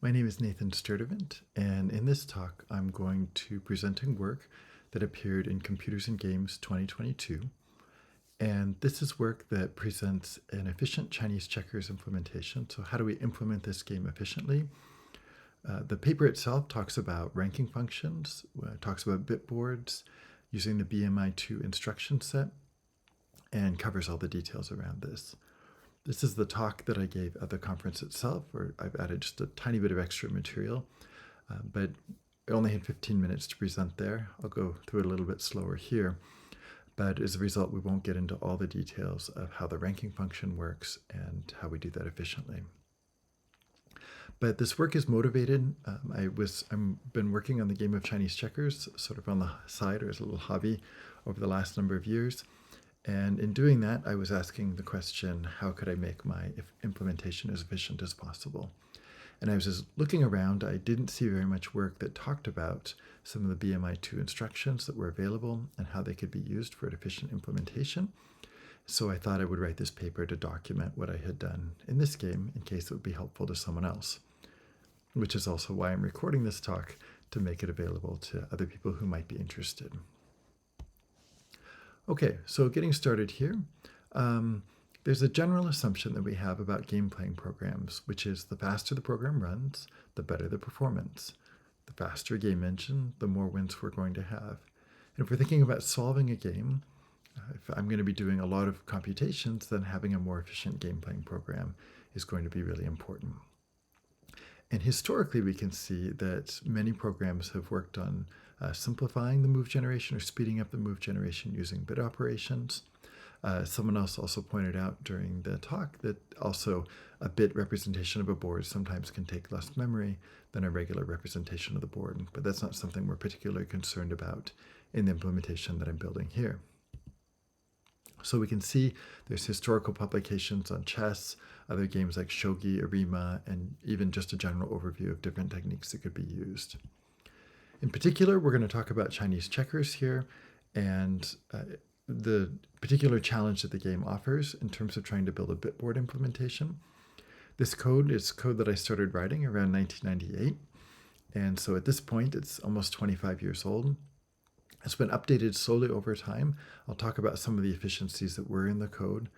My name is Nathan Sturdivant, and in this talk, I'm going to presenting work that appeared in Computers and Games 2022. And this is work that presents an efficient Chinese checkers implementation. So how do we implement this game efficiently? The paper itself talks about ranking functions, talks about bitboards, using the BMI2 instruction set, and covers all the details around this. This is the talk that I gave at the conference itself, where I've added just a tiny bit of extra material, but I only had 15 minutes to present there. I'll go through it a little bit slower here, but as a result, we won't get into all the details of how the ranking function works and how we do that efficiently. But this work is motivated. I've been working on the game of Chinese checkers sort of on the side or as a little hobby over the last number of years. And in doing that, I was asking the question, how could I make my implementation as efficient as possible? And I was just looking around, I didn't see very much work that talked about some of the BMI2 instructions that were available and how they could be used for an efficient implementation. So I thought I would write this paper to document what I had done in this game in case it would be helpful to someone else, which is also why I'm recording this talk, to make it available to other people who might be interested. Okay, so getting started here, there's a general assumption that we have about game playing programs, which is the faster the program runs, the better the performance. The faster a game engine, the more wins we're going to have. And if we're thinking about solving a game, if I'm going to be doing a lot of computations, then having a more efficient game playing program is going to be really important. And historically, we can see that many programs have worked on simplifying the move generation or speeding up the move generation using bit operations. Someone else also pointed out during the talk that also a bit representation of a board sometimes can take less memory than a regular representation of the board, but that's not something we're particularly concerned about in the implementation that I'm building here. So we can see there's historical publications on chess, other games like shogi, arima, and even just a general overview of different techniques that could be used. In particular, we're going to talk about Chinese checkers here and the particular challenge that the game offers in terms of trying to build a bitboard implementation. This code is code that I started writing around 1998, and so at this point, it's almost 25 years old. It's been updated slowly over time. I'll talk about some of the efficiencies that were in the code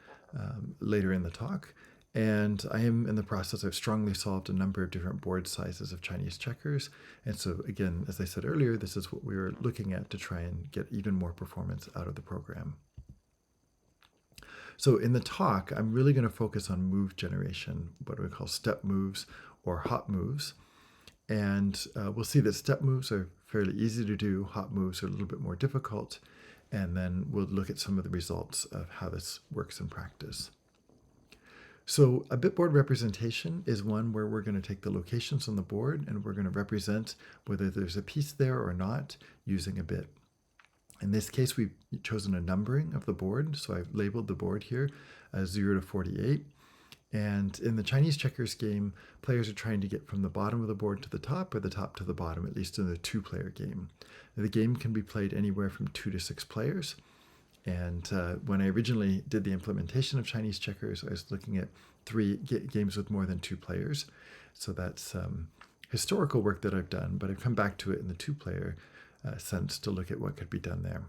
later in the talk. And I am in the process, I've strongly solved a number of different board sizes of Chinese checkers. And so again, as I said earlier, this is what we were looking at to try and get even more performance out of the program. So in the talk, I'm really going to focus on move generation, what we call step moves or hop moves. And we'll see that step moves are fairly easy to do, hop moves are a little bit more difficult, and then we'll look at some of the results of how this works in practice. So a bitboard representation is one where we're going to take the locations on the board and we're going to represent whether there's a piece there or not using a bit. In this case, we've chosen a numbering of the board, so I've labeled the board here as 0 to 48. And in the Chinese checkers game, players are trying to get from the bottom of the board to the top or the top to the bottom, at least in the two-player game. The game can be played anywhere from 2 to 6 players. And when I originally did the implementation of Chinese checkers, I was looking at 3 games with more than 2 players. So that's historical work that I've done, but I've come back to it in the 2-player sense to look at what could be done there.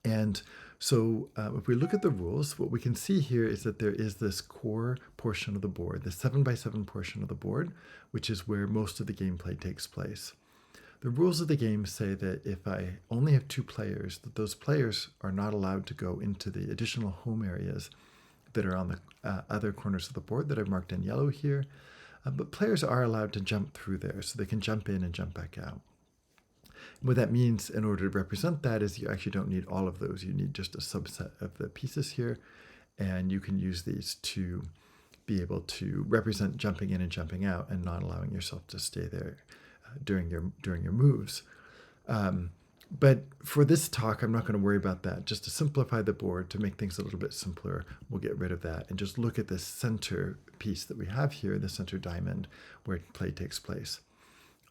And so if we look at the rules, what we can see here is that there is this core portion of the board, the 7x7 portion of the board, which is where most of the gameplay takes place. The rules of the game say that if I only have 2 players, that those players are not allowed to go into the additional home areas that are on the other corners of the board that I've marked in yellow here. But players are allowed to jump through there, so they can jump in and jump back out. What that means in order to represent that is you actually don't need all of those. You need just a subset of the pieces here, and you can use these to be able to represent jumping in and jumping out and not allowing yourself to stay there during your moves. But for this talk, I'm not going to worry about that. Just to simplify the board, to make things a little bit simpler, we'll get rid of that and just look at this center piece that we have here, the center diamond, where play takes place.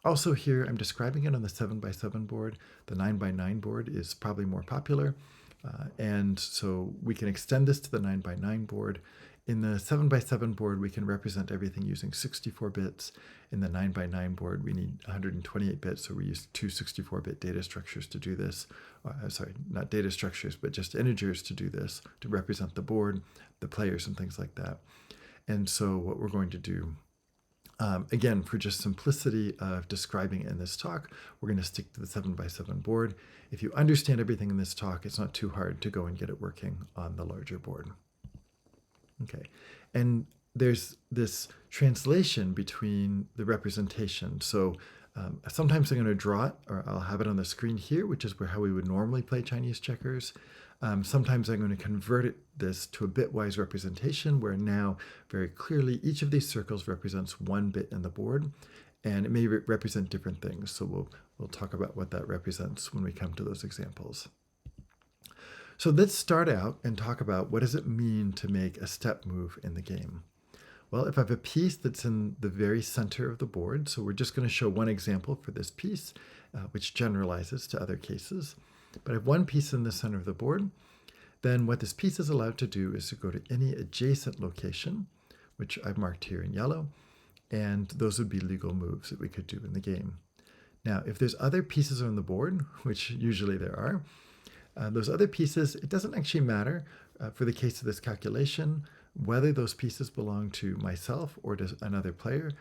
Also here, I'm describing it on the 7x7 board. The 9x9 board is probably more popular. And so we can extend this to the 9x9 board In the 7x7 board, we can represent everything using 64 bits. In the 9x9 board, we need 128 bits, so we use two 64-bit data structures to do this. Sorry, not data structures, but just integers to do this, to represent the board, the players, and things like that. And so what we're going to do, again, for just simplicity of describing it in this talk, we're going to stick to the 7x7 board. If you understand everything in this talk, it's not too hard to go and get it working on the larger board. Okay, and there's this translation between the representation. So sometimes I'm going to draw it, or I'll have it on the screen here, which is how we would normally play Chinese checkers. Sometimes I'm going to convert this to a bitwise representation, where now very clearly each of these circles represents one bit in the board, and it may represent different things. So we'll talk about what that represents when we come to those examples. So let's start out and talk about what does it mean to make a step move in the game. Well, if I have a piece that's in the very center of the board, so we're just going to show one example for this piece, which generalizes to other cases. But I have one piece in the center of the board, then what this piece is allowed to do is to go to any adjacent location, which I've marked here in yellow, and those would be legal moves that we could do in the game. Now, if there's other pieces on the board, which usually there are, those other pieces, it doesn't actually matter for the case of this calculation whether those pieces belong to myself or to another player.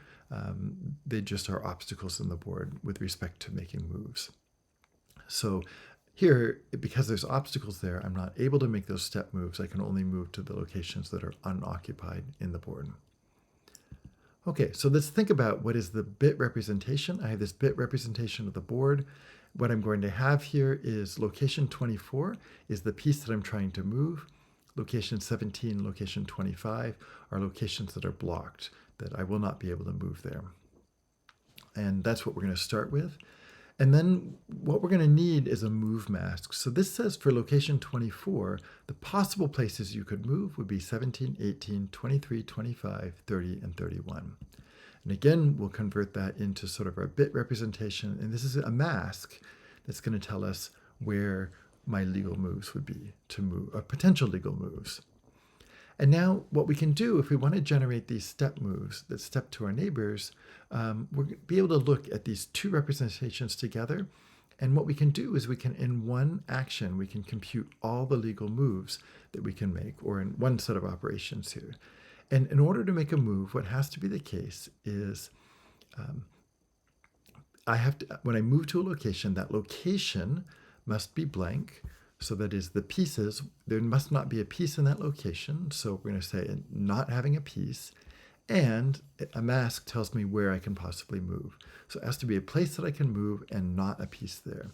They just are obstacles in the board with respect to making moves. So here, because there's obstacles there, I'm not able to make those step moves. I can only move to the locations that are unoccupied in the board. Okay, so let's think about what is the bit representation. I have this bit representation of the board. What I'm going to have here is location 24 is the piece that I'm trying to move. Location 17, location 25 are locations that are blocked, that I will not be able to move there. And that's what we're going to start with. And then what we're going to need is a move mask. So this says for location 24, the possible places you could move would be 17, 18, 23, 25, 30, and 31. And again, we'll convert that into sort of our bit representation. And this is a mask that's going to tell us where my legal moves would be to move, or potential legal moves. And now what we can do if we want to generate these step moves that step to our neighbors, we're going to be able to look at these two representations together. And what we can do is we can, in one action, we can compute all the legal moves that we can make, or in one set of operations here. And in order to make a move, what has to be the case is I have to, when I move to a location, that location must be blank. So that is the pieces, there must not be a piece in that location. So we're going to say not having a piece. And a mask tells me where I can possibly move. So it has to be a place that I can move and not a piece there.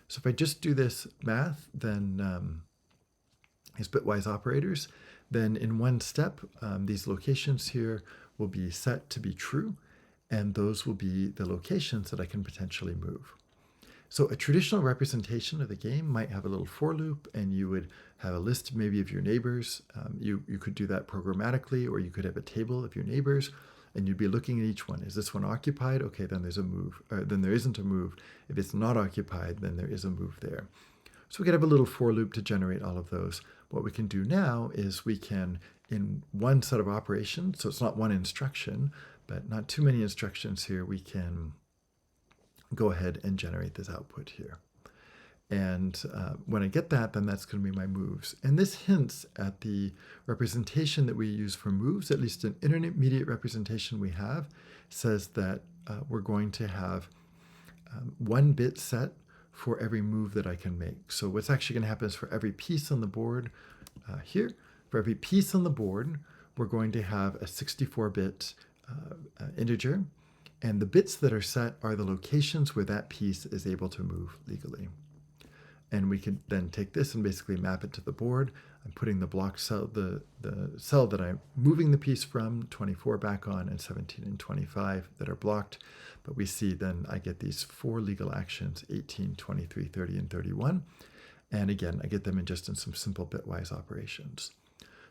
So if I just do this math, then these bitwise operators, then in one step, these locations here will be set to be true, and those will be the locations that I can potentially move. So a traditional representation of the game might have a little for loop, and you would have a list maybe of your neighbors. You could do that programmatically, or you could have a table of your neighbors, and you'd be looking at each one. Is this one occupied? Okay, then there's a move. Then there isn't a move. If it's not occupied, then there is a move there. So we could have a little for loop to generate all of those. What we can do now is we can, in one set of operations, so it's not one instruction, but not too many instructions here, we can go ahead and generate this output here. And when I get that, then that's going to be my moves. And this hints at the representation that we use for moves, at least an intermediate representation we have, says that we're going to have one bit set for every move that I can make. So what's actually going to happen is for every piece on the board here, for every piece on the board, we're going to have a 64-bit integer. And the bits that are set are the locations where that piece is able to move legally. And we could then take this and basically map it to the board. I'm putting the block cell, the cell that I'm moving the piece from, 24 back on, and 17 and 25 that are blocked. But we see then I get these four legal actions, 18, 23, 30, and 31. And again, I get them in just in some simple bitwise operations.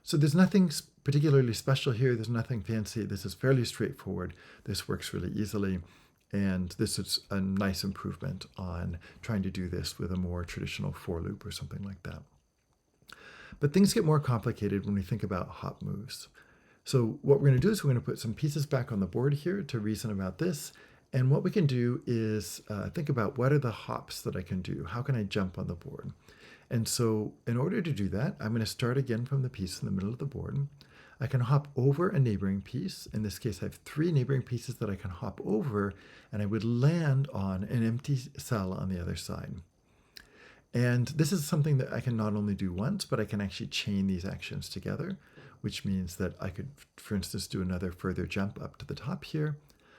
So there's nothing particularly special here. There's nothing fancy. This is fairly straightforward. This works really easily. And this is a nice improvement on trying to do this with a more traditional for loop or something like that. But things get more complicated when we think about hop moves. So what we're going to do is we're going to put some pieces back on the board here to reason about this. And what we can do is think about what are the hops that I can do? How can I jump on the board? And so in order to do that, I'm going to start again from the piece in the middle of the board. I can hop over a neighboring piece. In this case, I have 3 neighboring pieces that I can hop over, and I would land on an empty cell on the other side. And this is something that I can not only do once, but I can actually chain these actions together, which means that I could, for instance, do another further jump up to the top here.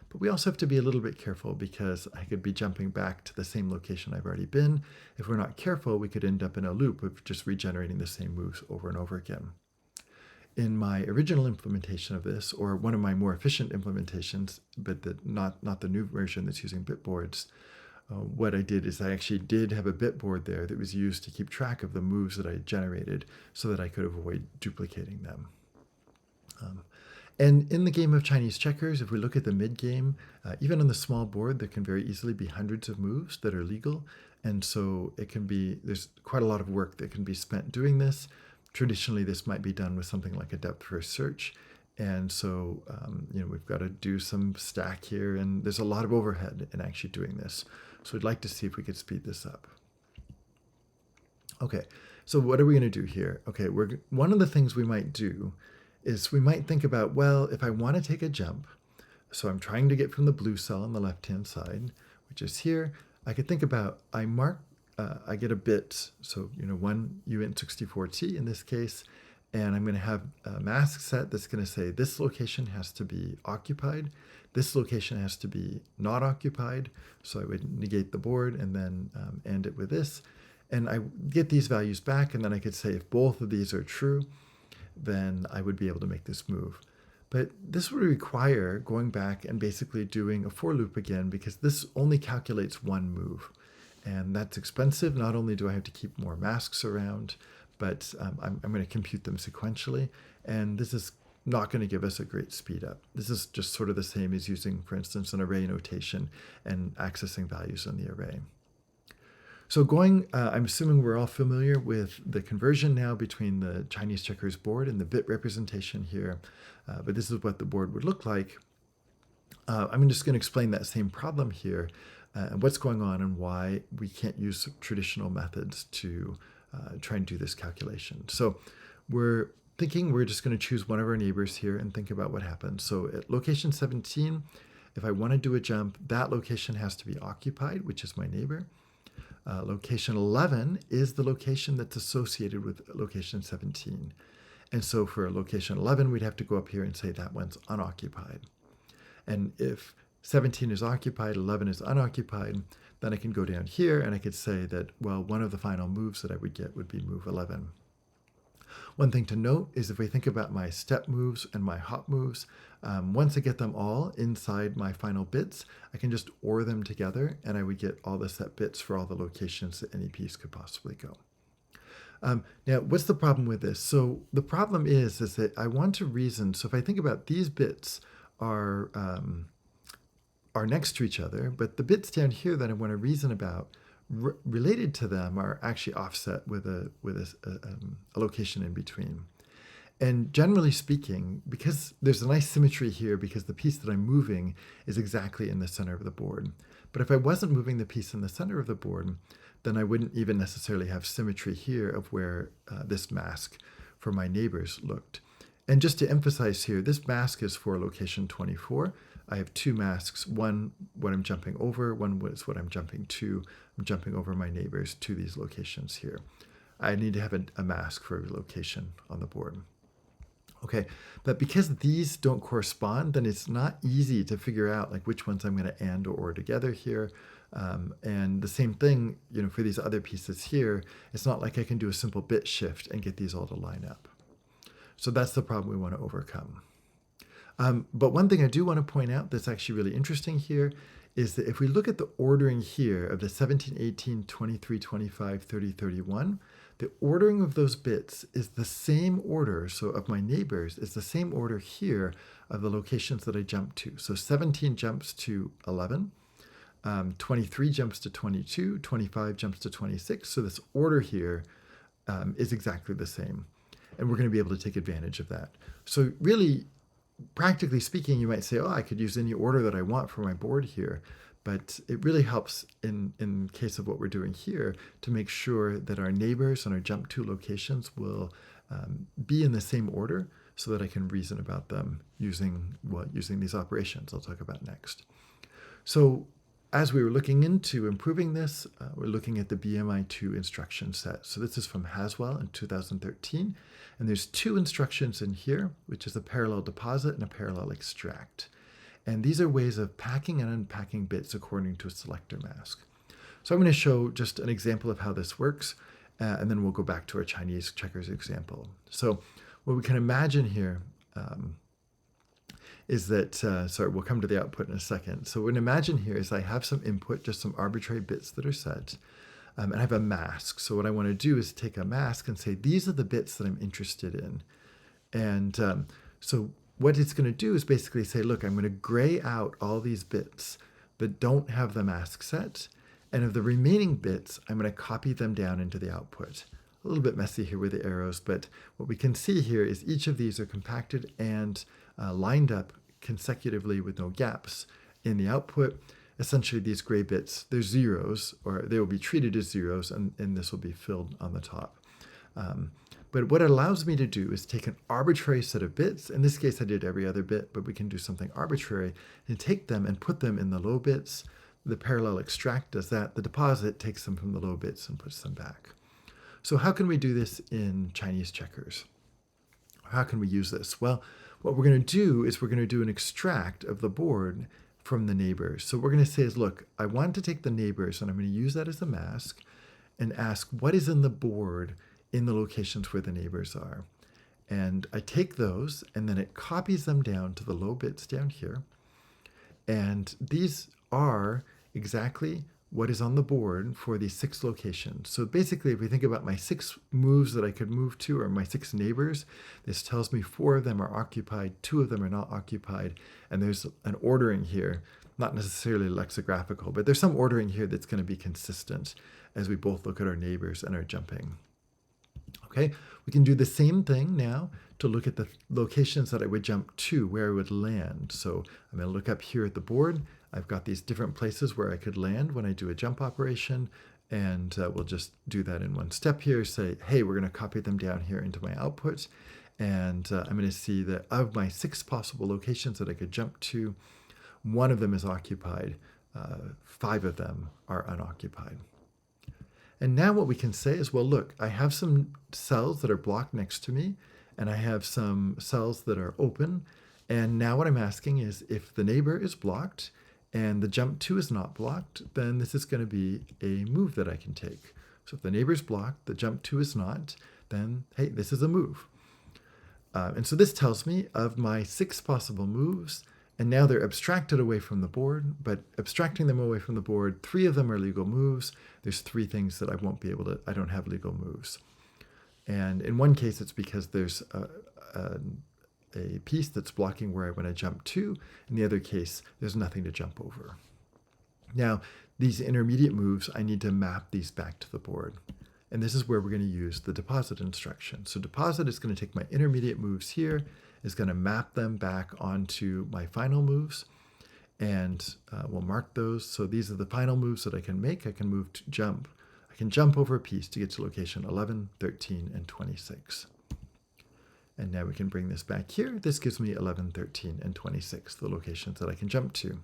But we also have to be a little bit careful because I could be jumping back to the same location I've already been. If we're not careful, we could end up in a loop of just regenerating the same moves over and over again. In my original implementation of this, or one of my more efficient implementations, but not the new version that's using Bitboards, what I did is I actually did have a bitboard there that was used to keep track of the moves that I generated so that I could avoid duplicating them. And in the game of Chinese checkers, if we look at the mid-game, even on the small board, there can very easily be hundreds of moves that are legal. And so it can be, there's quite a lot of work that can be spent doing this. Traditionally, this might be done with something like a depth-first search. And so, we've got to do some stack here, and there's a lot of overhead in actually doing this. So we'd like to see if we could speed this up. Okay, so what are we going to do here? Okay, one of the things we might do is we might think about, well, if I want to take a jump, so I'm trying to get from the blue cell on the left-hand side, which is here, I could think about, I get a bit, so, one uint64t in this case, and I'm going to have a mask set that's going to say this location has to be occupied, this location has to be not occupied, so I would negate the board and then end it with this, and I get these values back, and then I could say if both of these are true, then I would be able to make this move. But this would require going back and basically doing a for loop again, because this only calculates one move. And that's expensive. Not only do I have to keep more masks around, but I'm going to compute them sequentially. And this is not going to give us a great speed up. This is just sort of the same as using, for instance, an array notation and accessing values in the array. So I'm assuming we're all familiar with the conversion now between the Chinese checkers board and the bit representation here, but this is what the board would look like. I'm just going to explain that same problem here and what's going on and why we can't use traditional methods to try and do this calculation. So we're thinking we're just going to choose one of our neighbors here and think about what happens. So at location 17, if I want to do a jump, that location has to be occupied, which is my neighbor. Location 11 is the location that's associated with location 17. And so for location 11, we'd have to go up here and say that one's unoccupied. And if 17 is occupied, 11 is unoccupied, then I can go down here and I could say that, well, one of the final moves that I would get would be move 11. One thing to note is if we think about my step moves and my hop moves, once I get them all inside my final bits, I can just OR them together and I would get all the set bits for all the locations that any piece could possibly go. Now, what's the problem with this? So the problem is that I want to reason. So if I think about these bits are next to each other, but the bits down here that I want to reason about related to them are actually offset with a location in between. And generally speaking, because there's a nice symmetry here because the piece that I'm moving is exactly in the center of the board. But if I wasn't moving the piece in the center of the board, then I wouldn't even necessarily have symmetry here of where this mask for my neighbors looked. And just to emphasize here, this mask is for location 24. I have 2 masks, one what I'm jumping over, one is what I'm jumping to. I'm jumping over my neighbors to these locations here. I need to have a mask for every location on the board. Okay, but because these don't correspond, then it's not easy to figure out like which ones I'm going to AND or OR together here. And the same thing, for these other pieces here, it's not like I can do a simple bit shift and get these all to line up. So that's the problem we want to overcome. But one thing I do want to point out that's actually really interesting here is that if we look at the ordering here of the 17, 18, 23, 25, 30, 31, the ordering of those bits is the same order, so of my neighbors, is the same order here of the locations that I jump to. So 17 jumps to 11, 23 jumps to 22, 25 jumps to 26. So this order here is exactly the same. And we're going to be able to take advantage of that. So really, practically speaking, you might say, oh, I could use any order that I want for my board here. But it really helps in case of what we're doing here to make sure that our neighbors and our jump to locations will be in the same order so that I can reason about them using these operations I'll talk about next. So as we were looking into improving this, we're looking at the BMI2 instruction set. So this is from Haswell in 2013. And there's two instructions in here, which is a parallel deposit and a parallel extract. And these are ways of packing and unpacking bits according to a selector mask. So I'm going to show just an example of how this works, and then we'll go back to our Chinese checkers example. So what we can imagine here is that, sorry, we'll come to the output in a second. So what we can imagine here is I have some input, just some arbitrary bits that are set, and I have a mask. So what I want to do is take a mask and say, these are the bits that I'm interested in. And so what it's going to do is basically say, look, I'm going to gray out all these bits that don't have the mask set. And of the remaining bits, I'm going to copy them down into the output. A little bit messy here with the arrows, but what we can see here is each of these are compacted and lined up consecutively with no gaps in the output. Essentially, these gray bits, they're zeros, or they will be treated as zeros, and this will be filled on the top. But what it allows me to do is take an arbitrary set of bits. In this case, I did every other bit, but we can do something arbitrary and take them and put them in the low bits. The parallel extract does that. The deposit takes them from the low bits and puts them back. So how can we do this in Chinese checkers? How can we use this? Well, what we're going to do is we're going to do an extract of the board from the neighbors. So what we're going to say is, look, I want to take the neighbors, and I'm going to use that as a mask and ask what is in the board in the locations where the neighbors are. And I take those, and then it copies them down to the low bits down here. And these are exactly what is on the board for these 6 locations. So basically, if we think about my 6 moves that I could move to, or my 6 neighbors, this tells me 4 of them are occupied, 2 of them are not occupied, and there's an ordering here, not necessarily lexicographical, but there's some ordering here that's going to be consistent as we both look at our neighbors and our jumping. Okay, we can do the same thing now to look at the locations that I would jump to, where I would land. So I'm going to look up here at the board. I've got these different places where I could land when I do a jump operation, and we'll just do that in one step here. Say, hey, we're going to copy them down here into my output, and I'm going to see that of my 6 possible locations that I could jump to, 1 of them is occupied, 5 of them are unoccupied. And now what we can say is, well, look, I have some cells that are blocked next to me, and I have some cells that are open. And now what I'm asking is, if the neighbor is blocked and the jump to is not blocked, then this is going to be a move that I can take. So if the neighbor is blocked, the jump to is not, then, hey, this is a move. And so this tells me of my 6 possible moves, and now they're abstracted away from the board, but abstracting them away from the board, 3 of them are legal moves. There's 3 things that I won't be able to, I don't have legal moves. And in one case, it's because there's a piece that's blocking where I want to jump to. In the other case, there's nothing to jump over. Now, these intermediate moves, I need to map these back to the board. And this is where we're going to use the deposit instruction. So deposit is going to take my intermediate moves here, is going to map them back onto my final moves, and we'll mark those. So these are the final moves that I can make. I can move to jump. I can jump over a piece to get to location 11, 13, and 26. And now we can bring this back here. This gives me 11, 13, and 26, the locations that I can jump to.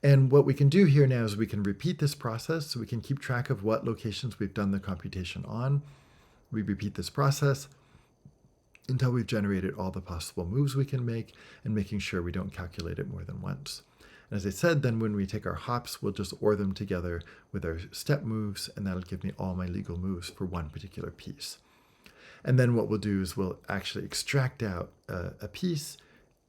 And what we can do here now is we can repeat this process, so we can keep track of what locations we've done the computation on. We repeat this process until we've generated all the possible moves we can make, and making sure we don't calculate it more than once. And as I said, then when we take our hops, we'll just OR them together with our step moves, and that'll give me all my legal moves for one particular piece. And then what we'll do is we'll actually extract out a piece,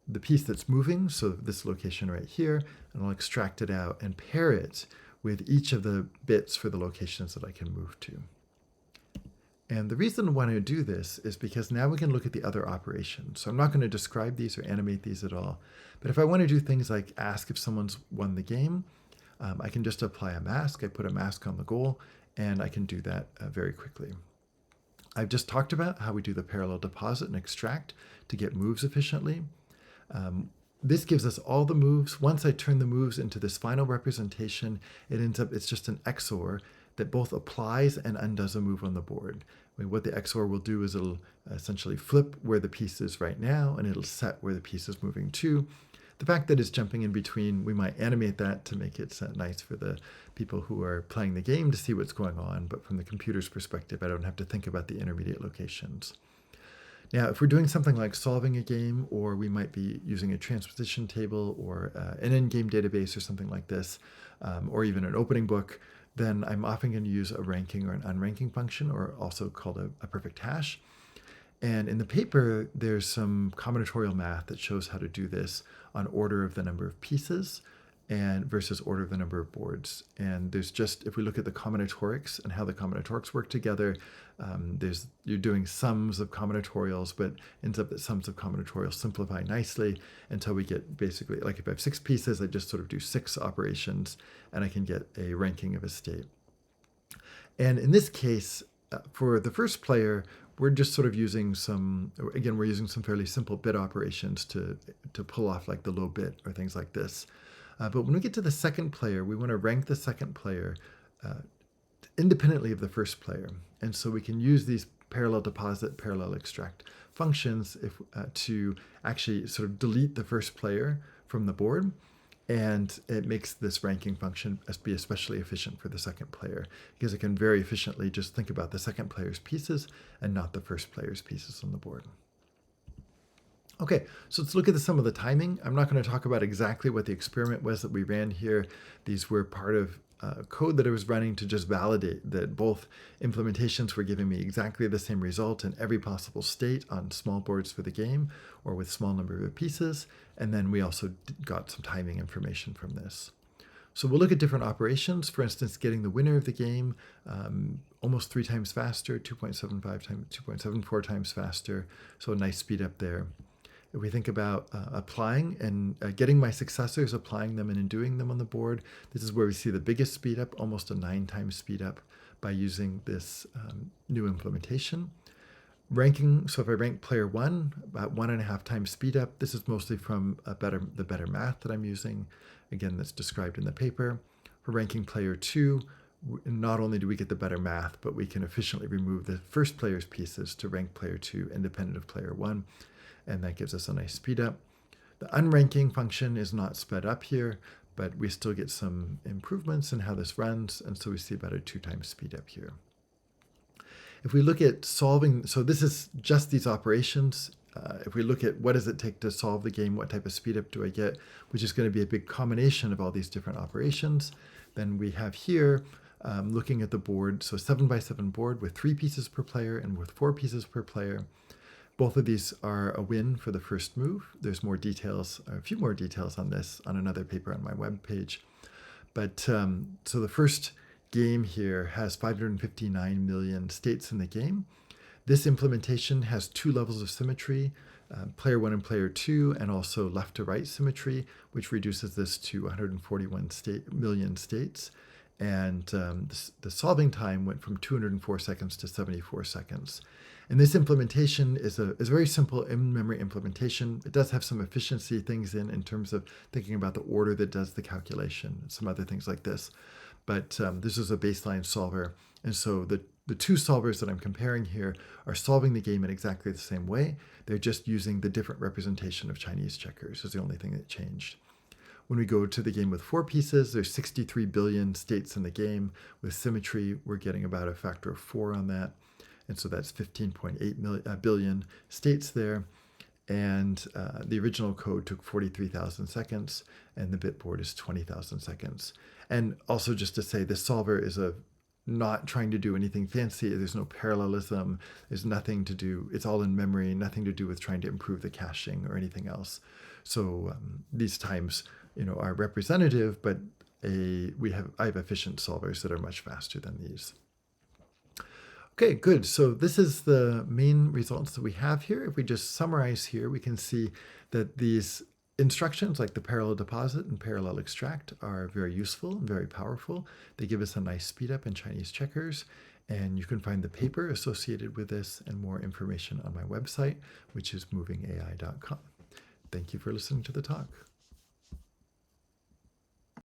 the piece that's moving, so this location right here, and I'll extract it out and pair it with each of the bits for the locations that I can move to. And the reason why I do this is because now we can look at the other operations. So I'm not going to describe these or animate these at all. But if I want to do things like ask if someone's won the game, I can just apply a mask. I put a mask on the goal, and I can do that very quickly. I've just talked about how we do the parallel deposit and extract to get moves efficiently. This gives us all the moves. Once I turn the moves into this final representation, it's just an XOR that both applies and undoes a move on the board. What the XOR will do is it'll essentially flip where the piece is right now, and it'll set where the piece is moving to. The fact that it's jumping in between, we might animate that to make it nice for the people who are playing the game to see what's going on, but from the computer's perspective, I don't have to think about the intermediate locations. Now, if we're doing something like solving a game, or we might be using a transposition table or an in-game database or something like this, or even an opening book, then I'm often going to use a ranking or an unranking function, or also called a perfect hash. And in the paper, there's some combinatorial math that shows how to do this on order of the number of pieces and versus order of the number of boards. And there's just, if we look at the combinatorics and how the combinatorics work together, you're doing sums of combinatorials, but ends up that sums of combinatorials simplify nicely until we get basically, like if I have 6 pieces, I just sort of do 6 operations and I can get a ranking of a state. And in this case, for the first player, we're just sort of using we're using some fairly simple bit operations to pull off like the low bit or things like this. But when we get to the second player, we want to rank the second player independently of the first player. And so we can use these parallel deposit, parallel extract functions to actually sort of delete the first player from the board. And it makes this ranking function be especially efficient for the second player, because it can very efficiently just think about the second player's pieces and not the first player's pieces on the board. Okay, so let's look at some of the timing. I'm not going to talk about exactly what the experiment was that we ran here. These were part of code that I was running to just validate that both implementations were giving me exactly the same result in every possible state on small boards for the game or with small number of pieces. And then we also got some timing information from this. So we'll look at different operations. For instance, getting the winner of the game almost 3 times faster, 2.75 times, 2.74 times faster. So a nice speed up there. If we think about applying and getting my successors, applying them and doing them on the board, this is where we see the biggest speed up, almost a 9 times speed up by using this new implementation. Ranking, so if I rank player 1, about 1.5 times speed up. This is mostly from the better math that I'm using. Again, that's described in the paper. For ranking player 2, not only do we get the better math, but we can efficiently remove the first player's pieces to rank player 2 independent of player 1. And that gives us a nice speed up. The unranking function is not sped up here, but we still get some improvements in how this runs, and so we see about a 2 times speed up here. If we look at solving, so this is just these operations. If we look at what does it take to solve the game, what type of speed up do I get, which is going to be a big combination of all these different operations, then we have here looking at the board, so a 7x7 board with 3 pieces per player and with 4 pieces per player. Both of these are a win for the first move. There's more details, a few more details on this on another paper on my webpage. But so the first game here has 559 million states in the game. This implementation has 2 levels of symmetry, player 1 and player 2, and also left to right symmetry, which reduces this to 141 million states. And the solving time went from 204 seconds to 74 seconds. And this implementation is a very simple in-memory implementation. It does have some efficiency things in terms of thinking about the order that does the calculation and some other things like this. But this is a baseline solver. And so the 2 solvers that I'm comparing here are solving the game in exactly the same way. They're just using the different representation of Chinese checkers is the only thing that changed. When we go to the game with 4 pieces, there's 63 billion states in the game. With symmetry, we're getting about a factor of 4 on that. And so that's 15.8 billion states there. And the original code took 43,000 seconds, and the bitboard is 20,000 seconds. And also just to say, this solver is not trying to do anything fancy. There's no parallelism. There's nothing to do. It's all in memory, nothing to do with trying to improve the caching or anything else. So these times, are representative, but I have efficient solvers that are much faster than these. Okay, good. So this is the main results that we have here. If we just summarize here, we can see that these instructions like the parallel deposit and parallel extract are very useful and very powerful. They give us a nice speed up in Chinese checkers. And you can find the paper associated with this and more information on my website, which is movingai.com. Thank you for listening to the talk.